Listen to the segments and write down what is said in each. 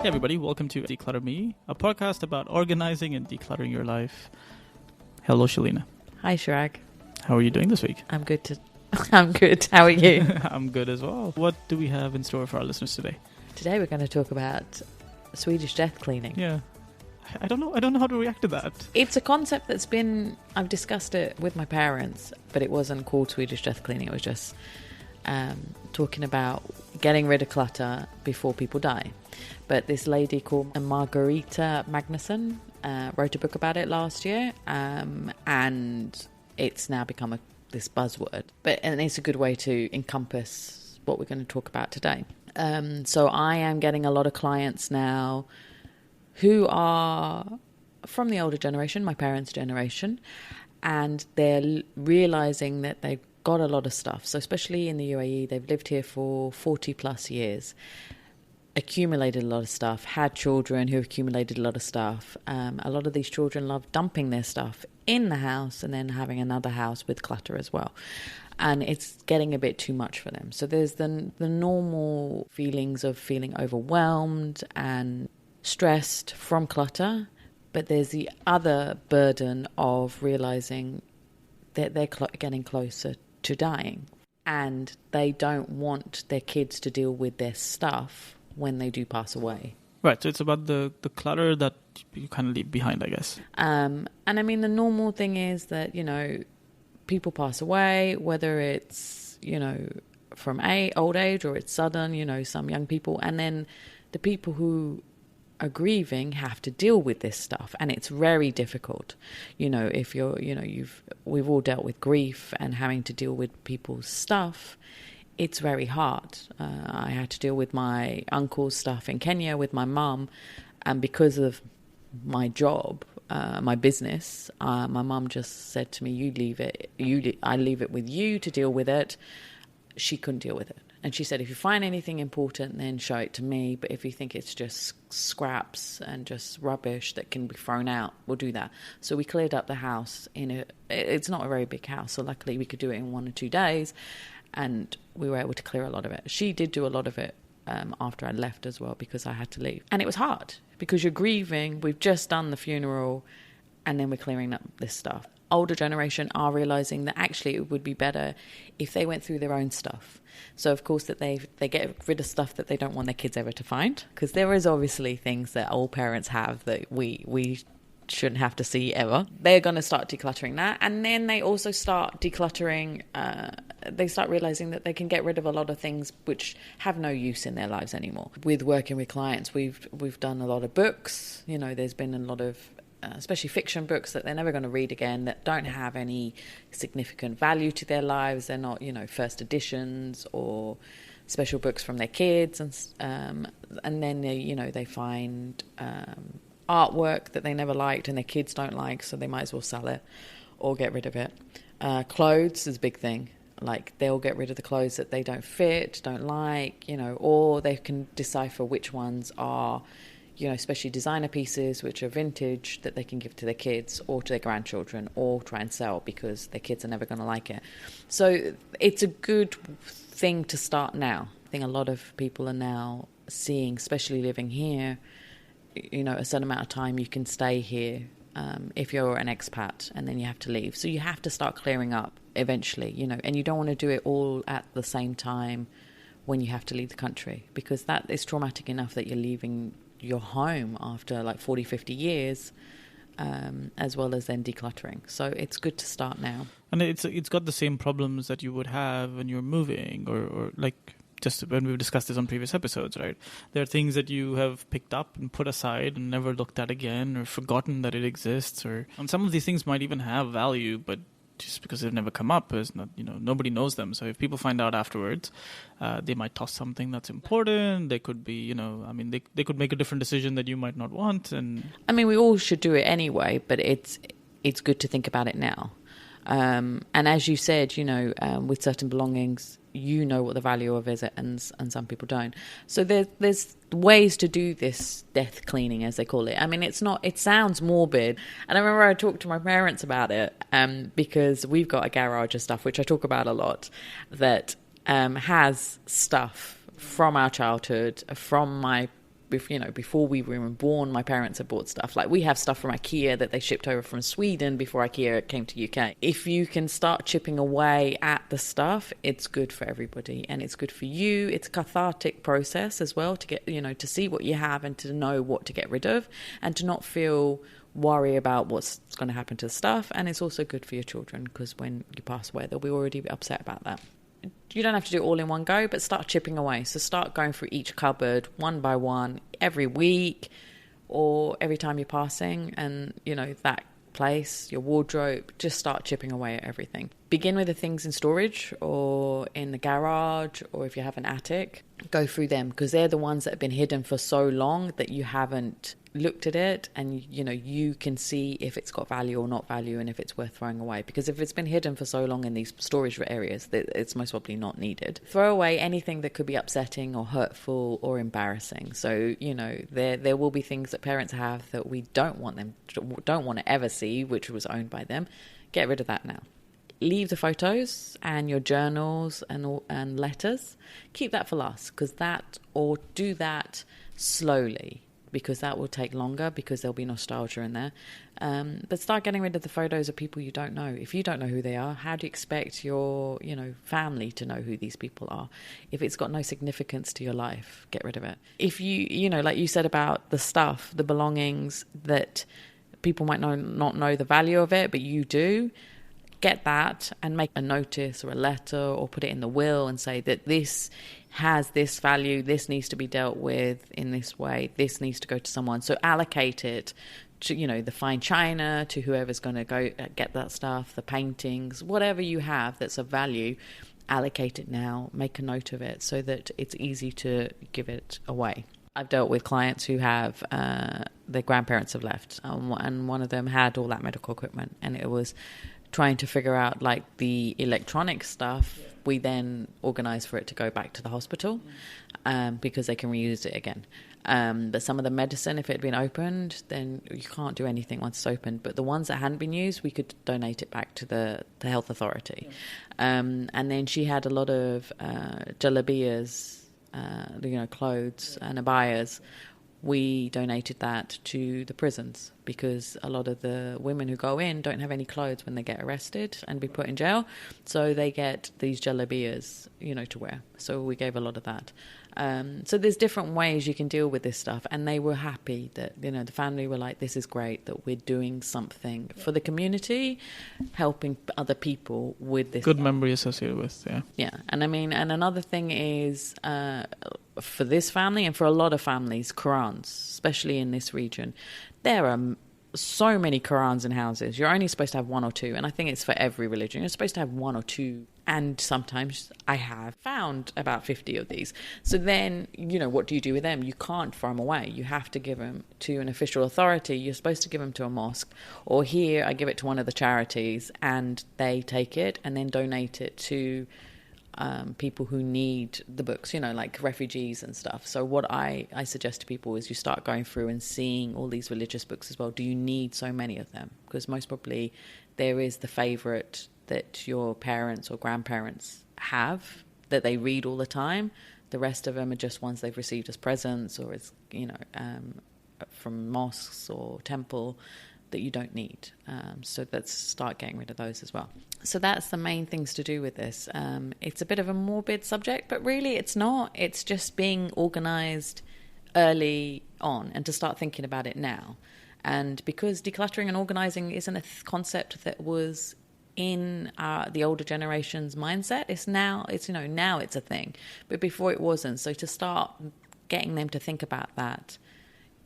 Hey everybody, welcome to Declutter Me, a podcast about organizing and decluttering your life. Hello Shelina. Hi Shirag. How are you doing this week? I'm good. How are you? I'm good as well. What do we have in store for our listeners today? Today we're going to talk about Swedish Death Cleaning. Yeah. I don't know how to react to that. It's a concept I've discussed it with my parents, but it wasn't called Swedish Death Cleaning. It was just talking about getting rid of clutter before people die. But this lady called Margareta Magnusson wrote a book about it last year, and it's now become this buzzword. And it's a good way to encompass what we're going to talk about today. So I am getting a lot of clients now who are from the older generation, my parents' generation, and they're realizing that they've got a lot of stuff. So especially in the UAE, they've lived here for 40 plus years, accumulated a lot of stuff, had children who accumulated a lot of stuff. A lot of these children love dumping their stuff in the house and then having another house with clutter as well. And it's getting a bit too much for them. So there's the normal feelings of feeling overwhelmed and stressed from clutter, but there's the other burden of realizing that they're getting closer to dying, and they don't want their kids to deal with their stuff when they do pass away. Right, so it's about the clutter that you kind of leave behind, I guess. And I mean, the normal thing is that, people pass away, whether it's, from old age or it's sudden, some young people, and then the people who are grieving have to deal with this stuff, and it's very difficult. If you're, we've all dealt with grief and having to deal with people's stuff. It's very hard. I had to deal with my uncle's stuff in Kenya with my mum, and because of my job, my business, my mum just said to me, "You leave it. I leave it with you to deal with it." She couldn't deal with it. And she said, if you find anything important, then show it to me. But if you think it's just scraps and just rubbish that can be thrown out, we'll do that. So we cleared up the house. It's not a very big house, so luckily we could do it in 1 or 2 days. And we were able to clear a lot of it. She did do a lot of it after I left as well, because I had to leave. And it was hard because you're grieving. We've just done the funeral and then we're clearing up this stuff. Older generation are realizing that actually it would be better if they went through their own stuff. So of course that they get rid of stuff that they don't want their kids ever to find, because there is obviously things that all parents have that we shouldn't have to see ever. They're going to start decluttering that, and then they also start decluttering. They start realizing that they can get rid of a lot of things which have no use in their lives anymore. With working with clients, we've done a lot of books. There's been a lot of especially fiction books that they're never going to read again, that don't have any significant value to their lives. They're not, first editions or special books from their kids, and then they find artwork that they never liked and their kids don't like, so they might as well sell it or get rid of it. Clothes is a big thing. Like, they'll get rid of the clothes that they don't fit, don't like, or they can decipher which ones are, especially designer pieces, which are vintage, that they can give to their kids or to their grandchildren or try and sell because their kids are never going to like it. So it's a good thing to start now. I think a lot of people are now seeing, especially living here, a certain amount of time you can stay here if you're an expat, and then you have to leave. So you have to start clearing up eventually, and you don't want to do it all at the same time when you have to leave the country, because that is traumatic enough that you're leaving your home after like 40, 50 years, as well as then decluttering. So it's good to start now. And it's got the same problems that you would have when you're moving, or like just when we've discussed this on previous episodes, right? There are things that you have picked up and put aside and never looked at again, or forgotten that it exists, and some of these things might even have value, but just because they've never come up, is not, nobody knows them. So if people find out afterwards, they might toss something that's important. They could be, they could make a different decision that you might not want. And I mean, we all should do it anyway, but it's good to think about it now. And as you said, with certain belongings, what the value of is, and some people don't. So there's ways to do this death cleaning, as they call it. I mean, it sounds morbid. And I remember I talked to my parents about it, because we've got a garage of stuff, which I talk about a lot, that has stuff from our childhood, from my before we were even born, my parents had bought stuff. Like, we have stuff from IKEA that they shipped over from Sweden before IKEA came to UK. If you can start chipping away at the stuff, it's good for everybody, and it's good for you. It's a cathartic process as well to get, to see what you have and to know what to get rid of, and to not worry about what's going to happen to the stuff. And it's also good for your children, because when you pass away, they'll be already upset about that. You don't have to do it all in one go, but start chipping away. So start going through each cupboard one by one every week or every time you're passing, and that place, your wardrobe, just start chipping away at everything. Begin with the things in storage or in the garage, or if you have an attic, go through them, because they're the ones that have been hidden for so long that you haven't looked at it, and you can see if it's got value or not value, and if it's worth throwing away. Because if it's been hidden for so long in these storage areas, it's most probably not needed. Throw away anything that could be upsetting or hurtful or embarrassing. So there will be things that parents have that we don't want to ever see, which was owned by them. Get rid of that now. Leave the photos and your journals and letters. Keep that for last, or do that slowly, because that will take longer, because there'll be nostalgia in there. But start getting rid of the photos of people you don't know. If you don't know who they are, how do you expect your family to know who these people are? If it's got no significance to your life, get rid of it. If you like you said about the stuff, the belongings that people might not know the value of it, but you do, get that and make a notice or a letter or put it in the will and say that this has this value, this needs to be dealt with in this way, this needs to go to someone. So allocate it to, the fine china, to whoever's going to go get that stuff, the paintings, whatever you have that's of value, allocate it now, make a note of it so that it's easy to give it away. I've dealt with clients who have their grandparents have left, and one of them had all that medical equipment, and it was trying to figure out like the electronic stuff. We then organise for it to go back to the hospital because they can reuse it again. But some of the medicine, if it had been opened, then you can't do anything once it's opened. But the ones that hadn't been used, we could donate it back to the health authority. And then she had a lot of jalabiyas, clothes and abayas. We donated that to the prisons, because a lot of the women who go in don't have any clothes when they get arrested and be put in jail. So they get these jalabiyas, to wear. So we gave a lot of that. So there's different ways you can deal with this stuff. And they were happy that, the family were like, this is great that we're doing something for the community, helping other people with this. Good memory associated with, yeah. Yeah. And I mean, and another thing is, for this family and for a lot of families, Qurans, especially in this region, there are so many Qurans in houses. You're only supposed to have one or two, and I think it's for every religion. You're supposed to have one or two, and sometimes I have found about 50 of these. So then, what do you do with them? You can't throw them away. You have to give them to an official authority. You're supposed to give them to a mosque, or here I give it to one of the charities, and they take it and then donate it to people who need the books, like refugees and stuff. So what I suggest to people is you start going through and seeing all these religious books as well. Do you need so many of them? Because most probably there is the favourite that your parents or grandparents have that they read all the time. The rest of them are just ones they've received as presents or as, from mosques or temple that you don't need. So let's start getting rid of those as well. So that's the main things to do with this. It's a bit of a morbid subject, but really it's not. It's just being organised early on and to start thinking about it now. And because decluttering and organising isn't a concept that was in the older generation's mindset, now it's a thing. But before it wasn't. So to start getting them to think about that,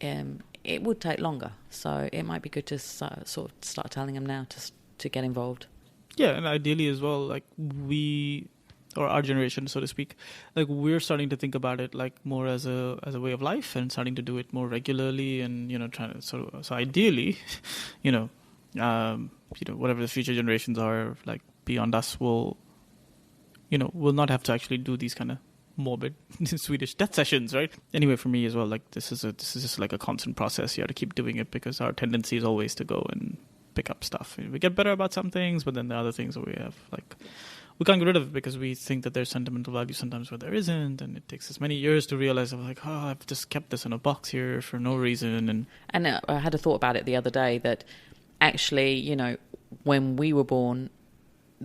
it would take longer. So it might be good to sort of start telling them now to get involved. Yeah, and ideally as well, like our generation, so to speak, like we're starting to think about it like more as a way of life and starting to do it more regularly, and trying to so ideally, whatever the future generations are like beyond us will not have to actually do these kind of morbid Swedish death sessions, right? Anyway, for me as well, like this is just like a constant process. You have to keep doing it because our tendency is always to go and pick up stuff. We get better about some things, but then the other things we have like we can't get rid of it because we think that there's sentimental value sometimes where there isn't, and it takes us many years to realize, like, oh, I've just kept this in a box here for no reason. And I had a thought about it the other day that actually, you know, when we were born,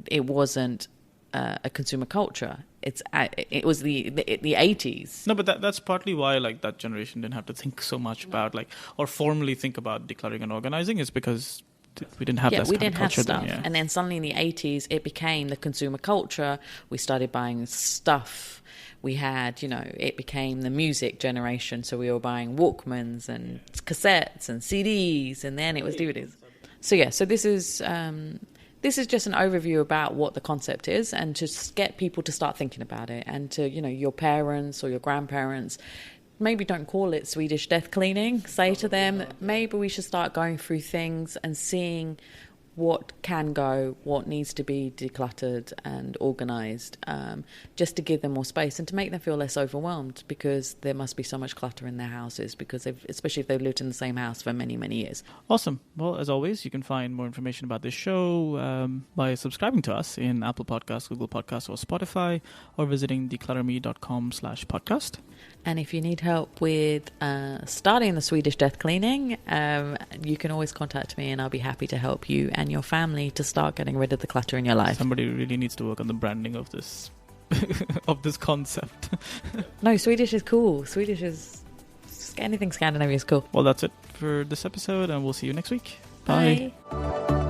it wasn't a consumer culture. It was the 80s. No, but that's partly why, like, that generation didn't have to think so much about, like, or formally think about decluttering and organizing, is because we didn't have that kind of culture then. Yeah. And then suddenly in the 80s, it became the consumer culture. We started buying stuff. We had, you know, it became the music generation. So we were buying Walkmans and cassettes and CDs, and then it was DVDs. So yeah, so this is just an overview about what the concept is, and to get people to start thinking about it, and to, you know, your parents or your grandparents, maybe don't call it Swedish death cleaning. Say to them, maybe we should start going through things and seeing what can go, what needs to be decluttered and organised, just to give them more space and to make them feel less overwhelmed, because there must be so much clutter in their houses, because especially if they've lived in the same house for many, many years. Awesome. Well, as always, you can find more information about this show by subscribing to us in Apple Podcasts, Google Podcasts, or Spotify, or visiting declutterme.com/podcast. And if you need help with starting the Swedish death cleaning, you can always contact me, and I'll be happy to help you and your family to start getting rid of the clutter in your life. Somebody really needs to work on the branding of this of this concept. No, Swedish is cool. Swedish is... anything Scandinavian is cool. Well, that's it for this episode, and we'll see you next week. Bye. Bye.